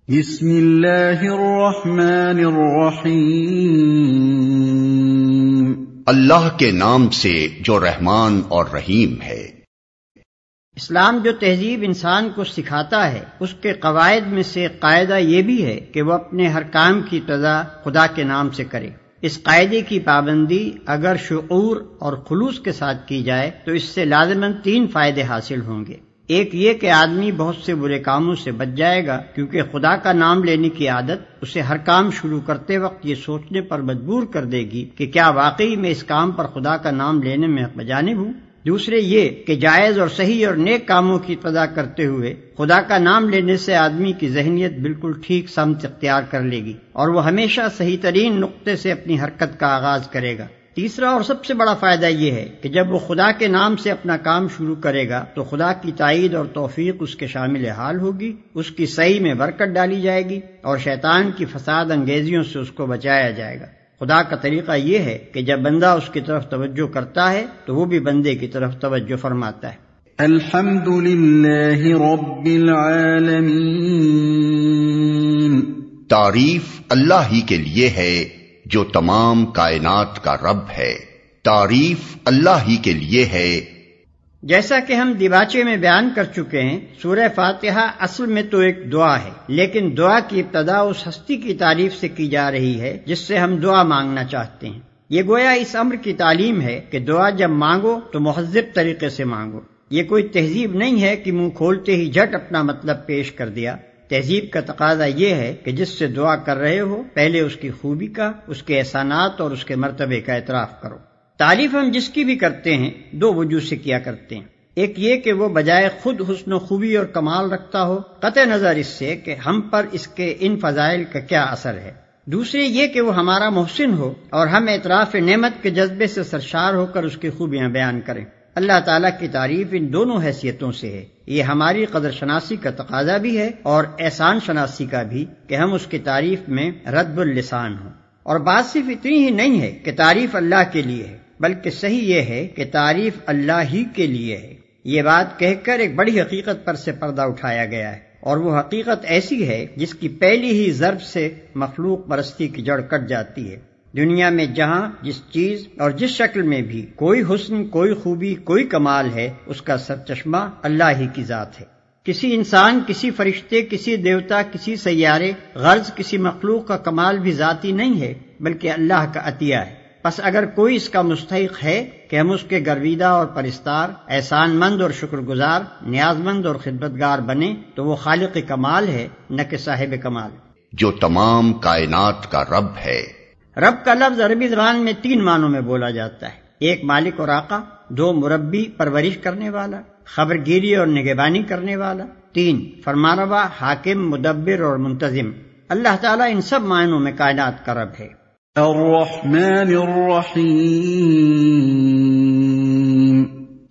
بسم اللہ الرحمن الرحیم، اللہ کے نام سے جو رحمان اور رحیم ہے۔ اسلام جو تہذیب انسان کو سکھاتا ہے اس کے قواعد میں سے قاعدہ یہ بھی ہے کہ وہ اپنے ہر کام کی ابتدا خدا کے نام سے کرے۔ اس قاعدے کی پابندی اگر شعور اور خلوص کے ساتھ کی جائے تو اس سے لازماً 3 فائدے حاصل ہوں گے۔ ایک یہ کہ آدمی بہت سے برے کاموں سے بچ جائے گا، کیونکہ خدا کا نام لینے کی عادت اسے ہر کام شروع کرتے وقت یہ سوچنے پر مجبور کر دے گی کہ کیا واقعی میں اس کام پر خدا کا نام لینے میں حق بجانب ہوں۔ دوسرے یہ کہ جائز اور صحیح اور نیک کاموں کی ابتدا کرتے ہوئے خدا کا نام لینے سے آدمی کی ذہنیت بالکل ٹھیک سمت اختیار کر لے گی اور وہ ہمیشہ صحیح ترین نقطے سے اپنی حرکت کا آغاز کرے گا۔ تیسرا اور سب سے بڑا فائدہ یہ ہے کہ جب وہ خدا کے نام سے اپنا کام شروع کرے گا تو خدا کی تائید اور توفیق اس کے شامل حال ہوگی، اس کی صحیح میں برکت ڈالی جائے گی اور شیطان کی فساد انگیزیوں سے اس کو بچایا جائے گا۔ خدا کا طریقہ یہ ہے کہ جب بندہ اس کی طرف توجہ کرتا ہے تو وہ بھی بندے کی طرف توجہ فرماتا ہے۔ الحمد للہ رب العالمین، تعریف اللہ ہی کے لیے ہے جو تمام کائنات کا رب ہے۔ تعریف اللہ ہی کے لیے ہے۔ جیسا کہ ہم دیباچے میں بیان کر چکے ہیں، سورہ فاتحہ اصل میں تو ایک دعا ہے، لیکن دعا کی ابتدا اس ہستی کی تعریف سے کی جا رہی ہے جس سے ہم دعا مانگنا چاہتے ہیں۔ یہ گویا اس امر کی تعلیم ہے کہ دعا جب مانگو تو مہذب طریقے سے مانگو۔ یہ کوئی تہذیب نہیں ہے کہ منہ کھولتے ہی جھٹ اپنا مطلب پیش کر دیا۔ تہذیب کا تقاضا یہ ہے کہ جس سے دعا کر رہے ہو پہلے اس کی خوبی کا، اس کے احسانات اور اس کے مرتبے کا اعتراف کرو۔ تعریف ہم جس کی بھی کرتے ہیں 2 وجوہ سے کیا کرتے ہیں۔ ایک یہ کہ وہ بجائے خود حسن و خوبی اور کمال رکھتا ہو، قطع نظر اس سے کہ ہم پر اس کے ان فضائل کا کیا اثر ہے۔ دوسرے یہ کہ وہ ہمارا محسن ہو اور ہم اعتراف نعمت کے جذبے سے سرشار ہو کر اس کی خوبیاں بیان کریں۔ اللہ تعالیٰ کی تعریف ان دونوں حیثیتوں سے ہے۔ یہ ہماری قدر شناسی کا تقاضا بھی ہے اور احسان شناسی کا بھی کہ ہم اس کی تعریف میں رد اللسان ہوں۔ اور بات صرف اتنی ہی نہیں ہے کہ تعریف اللہ کے لیے ہے، بلکہ صحیح یہ ہے کہ تعریف اللہ ہی کے لیے ہے۔ یہ بات کہہ کر ایک بڑی حقیقت پر سے پردہ اٹھایا گیا ہے، اور وہ حقیقت ایسی ہے جس کی پہلی ہی ضرب سے مخلوق پرستی کی جڑ کٹ جاتی ہے۔ دنیا میں جہاں جس چیز اور جس شکل میں بھی کوئی حسن، کوئی خوبی، کوئی کمال ہے، اس کا سرچشمہ اللہ ہی کی ذات ہے۔ کسی انسان، کسی فرشتے، کسی دیوتا، کسی سیارے، غرض کسی مخلوق کا کمال بھی ذاتی نہیں ہے بلکہ اللہ کا عطیہ ہے۔ پس اگر کوئی اس کا مستحق ہے کہ ہم اس کے گرویدہ اور پرستار، احسان مند اور شکر گزار، نیاز مند اور خدمتگار بنے تو وہ خالق کمال ہے، نہ کہ صاحب کمال، جو تمام کائنات کا رب ہے۔ رب کا لفظ عربی زبان میں 3 معنوں میں بولا جاتا ہے۔ 1 مالک اور آقا، 2 مربی پرورش کرنے والا، خبر گیری اور نگہبانی کرنے والا، 3 فرمانروا، حاکم، مدبر اور منتظم۔ اللہ تعالیٰ ان سب معنوں میں کائنات کا رب ہے۔ الرحمن الرحیم،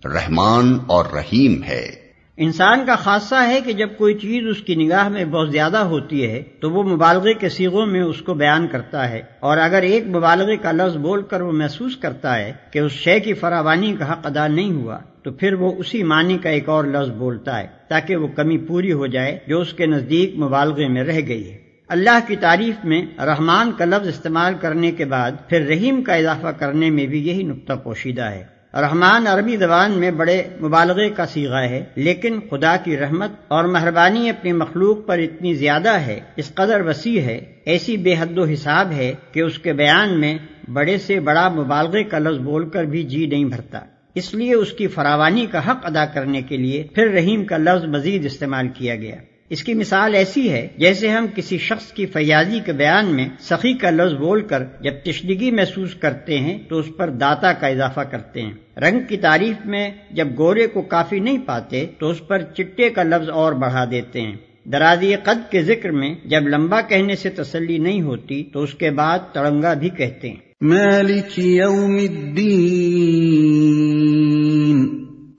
رحمان اور رحیم ہے۔ انسان کا خاصہ ہے کہ جب کوئی چیز اس کی نگاہ میں بہت زیادہ ہوتی ہے تو وہ مبالغے کے صیغوں میں اس کو بیان کرتا ہے، اور اگر ایک مبالغے کا لفظ بول کر وہ محسوس کرتا ہے کہ اس شے کی فراوانی کا حق ادا نہیں ہوا تو پھر وہ اسی معنی کا ایک اور لفظ بولتا ہے تاکہ وہ کمی پوری ہو جائے جو اس کے نزدیک مبالغے میں رہ گئی ہے۔ اللہ کی تعریف میں رحمان کا لفظ استعمال کرنے کے بعد پھر رحیم کا اضافہ کرنے میں بھی یہی نقطہ پوشیدہ ہے۔ رحمان عربی زبان میں بڑے مبالغے کا صیغہ ہے، لیکن خدا کی رحمت اور مہربانی اپنی مخلوق پر اتنی زیادہ ہے، اس قدر وسیع ہے، ایسی بے حد و حساب ہے کہ اس کے بیان میں بڑے سے بڑا مبالغے کا لفظ بول کر بھی جی نہیں بھرتا۔ اس لیے اس کی فراوانی کا حق ادا کرنے کے لیے پھر رحیم کا لفظ مزید استعمال کیا گیا۔ اس کی مثال ایسی ہے جیسے ہم کسی شخص کی فیاضی کے بیان میں سخی کا لفظ بول کر جب تشنگی محسوس کرتے ہیں تو اس پر داتا کا اضافہ کرتے ہیں۔ رنگ کی تعریف میں جب گورے کو کافی نہیں پاتے تو اس پر چٹے کا لفظ اور بڑھا دیتے ہیں۔ درازی قد کے ذکر میں جب لمبا کہنے سے تسلی نہیں ہوتی تو اس کے بعد تڑنگا بھی کہتے ہیں۔ مالک یوم الدین،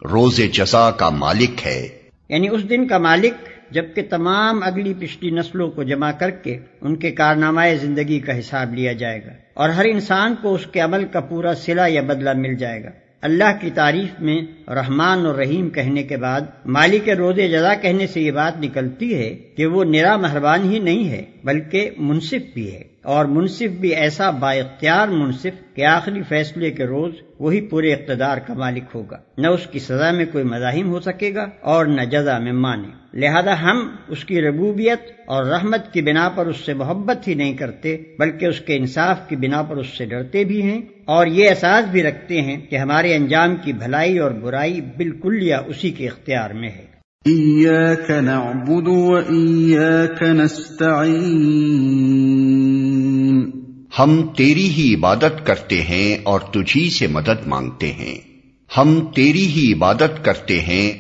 روز جزا کا مالک ہے، یعنی اس دن کا مالک جبکہ تمام اگلی پچھلی نسلوں کو جمع کر کے ان کے کارنامہ زندگی کا حساب لیا جائے گا اور ہر انسان کو اس کے عمل کا پورا صلہ یا بدلہ مل جائے گا۔ اللہ کی تعریف میں رحمان اور رحیم کہنے کے بعد مالک روز جزا کہنے سے یہ بات نکلتی ہے کہ وہ نرا مہربان ہی نہیں ہے بلکہ منصف بھی ہے، اور منصف بھی ایسا با اختیار منصف کہ آخری فیصلے کے روز وہی پورے اقتدار کا مالک ہوگا، نہ اس کی سزا میں کوئی مزاحم ہو سکے گا اور نہ جزا میں مانے۔ لہذا ہم اس کی ربوبیت اور رحمت کی بنا پر اس سے محبت ہی نہیں کرتے بلکہ اس کے انصاف کی بنا پر اس سے ڈرتے بھی ہیں، اور یہ احساس بھی رکھتے ہیں کہ ہمارے انجام کی بھلائی اور برائی بالکلیہ اسی کے اختیار میں ہے۔ إياك نعبد وإياك نستعين ہم تیری ہی عبادت کرتے ہیں اور تجھی سے مدد مانگتے ہیں، ہم تیری ہی عبادت کرتے ہیں۔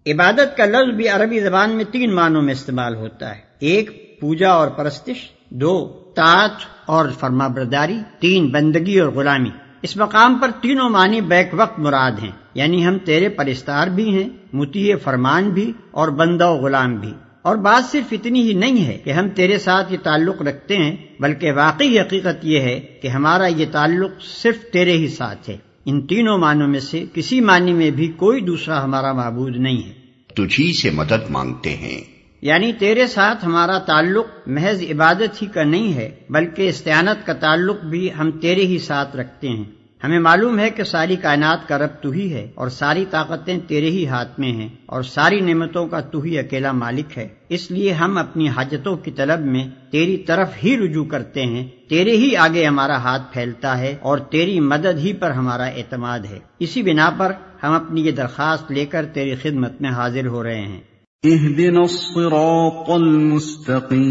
عبادت کا لفظ بھی عربی زبان میں 3 معنوں میں استعمال ہوتا ہے، 1 پوجا اور پرستش، 2 طاعت اور فرما برداری، 3 بندگی اور غلامی۔ اس مقام پر تینوں معنی بیک وقت مراد ہیں، یعنی ہم تیرے پرستار بھی ہیں، مطیع فرمان بھی اور بندہ و غلام بھی۔ اور بات صرف اتنی ہی نہیں ہے کہ ہم تیرے ساتھ یہ تعلق رکھتے ہیں، بلکہ واقعی حقیقت یہ ہے کہ ہمارا یہ تعلق صرف تیرے ہی ساتھ ہے۔ ان تینوں معنوں میں سے کسی معنی میں بھی کوئی دوسرا ہمارا معبود نہیں ہے۔ تجھی سے مدد مانگتے ہیں، یعنی تیرے ساتھ ہمارا تعلق محض عبادت ہی کا نہیں ہے بلکہ استعانت کا تعلق بھی ہم تیرے ہی ساتھ رکھتے ہیں۔ ہمیں معلوم ہے کہ ساری کائنات کا رب تو ہی ہے اور ساری طاقتیں تیرے ہی ہاتھ میں ہیں اور ساری نعمتوں کا تو ہی اکیلا مالک ہے، اس لیے ہم اپنی حاجتوں کی طلب میں تیری طرف ہی رجوع کرتے ہیں، تیرے ہی آگے ہمارا ہاتھ پھیلتا ہے اور تیری مدد ہی پر ہمارا اعتماد ہے۔ اسی بنا پر ہم اپنی یہ درخواست لے کر تیری خدمت میں حاضر ہو رہے ہیں۔ اهدنا الصراط المستقیم،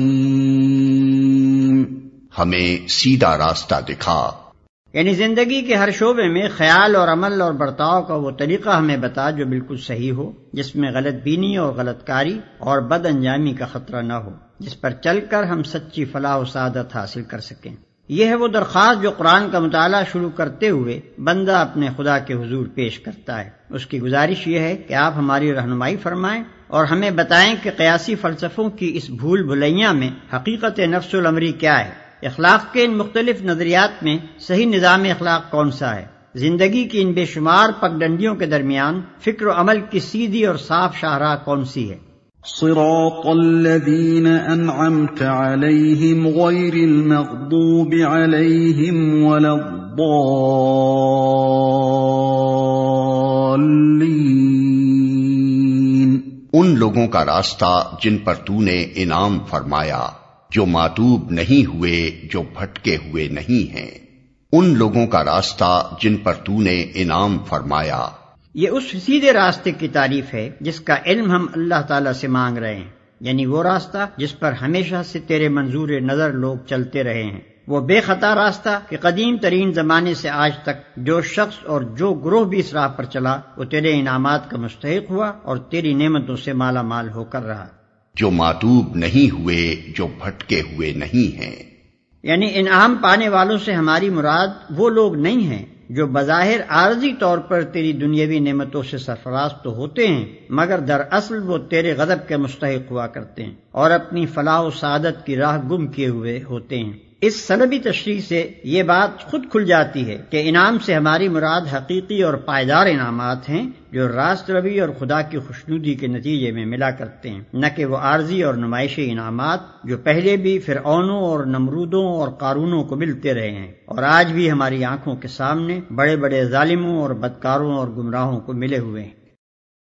ہمیں سیدھا راستہ دکھا۔ یعنی زندگی کے ہر شعبے میں خیال اور عمل اور برتاؤ کا وہ طریقہ ہمیں بتا جو بالکل صحیح ہو، جس میں غلط بینی اور غلط کاری اور بد انجامی کا خطرہ نہ ہو، جس پر چل کر ہم سچی فلاح و سعادت حاصل کر سکیں۔ یہ ہے وہ درخواست جو قرآن کا مطالعہ شروع کرتے ہوئے بندہ اپنے خدا کے حضور پیش کرتا ہے۔ اس کی گزارش یہ ہے کہ آپ ہماری رہنمائی فرمائیں اور ہمیں بتائیں کہ قیاسی فلسفوں کی اس بھول بھلیاں میں حقیقت نفس الامری کیا ہے، اخلاق کے ان مختلف نظریات میں صحیح نظام اخلاق کون سا ہے، زندگی کی ان بے شمار پگڈنڈیوں کے درمیان فکر و عمل کی سیدھی اور صاف شاہراہ کون سی ہے۔ صراط الذین انعمت علیہم غیر المغضوب علیہم ولا الضالین، ان لوگوں کا راستہ جن پر تو نے انعام فرمایا، جو ماتوب نہیں ہوئے، جو بھٹکے ہوئے نہیں ہیں، ان لوگوں کا راستہ جن پر تو نے انعام فرمایا۔ یہ اس سیدھے راستے کی تعریف ہے جس کا علم ہم اللہ تعالیٰ سے مانگ رہے ہیں، یعنی وہ راستہ جس پر ہمیشہ سے تیرے منظور نظر لوگ چلتے رہے ہیں، وہ بے خطا راستہ کہ قدیم ترین زمانے سے آج تک جو شخص اور جو گروہ بھی اس راہ پر چلا وہ تیرے انعامات کا مستحق ہوا اور تیری نعمتوں سے مالا مال ہو کر رہا، جو ماتوب نہیں ہوئے، جو بھٹکے ہوئے نہیں ہیں۔ یعنی انعام پانے والوں سے ہماری مراد وہ لوگ نہیں ہیں جو بظاہر عارضی طور پر تیری دنیاوی نعمتوں سے سرفراز تو ہوتے ہیں مگر دراصل وہ تیرے غضب کے مستحق ہوا کرتے ہیں اور اپنی فلاح و سعادت کی راہ گم کیے ہوئے ہوتے ہیں۔ اس سلبی تشریح سے یہ بات خود کھل جاتی ہے کہ انعام سے ہماری مراد حقیقی اور پائیدار انعامات ہیں جو راست روی اور خدا کی خوشنودی کے نتیجے میں ملا کرتے ہیں، نہ کہ وہ عارضی اور نمائشی انعامات جو پہلے بھی فرعونوں اور نمرودوں اور قارونوں کو ملتے رہے ہیں اور آج بھی ہماری آنکھوں کے سامنے بڑے بڑے ظالموں اور بدکاروں اور گمراہوں کو ملے ہوئے ہیں۔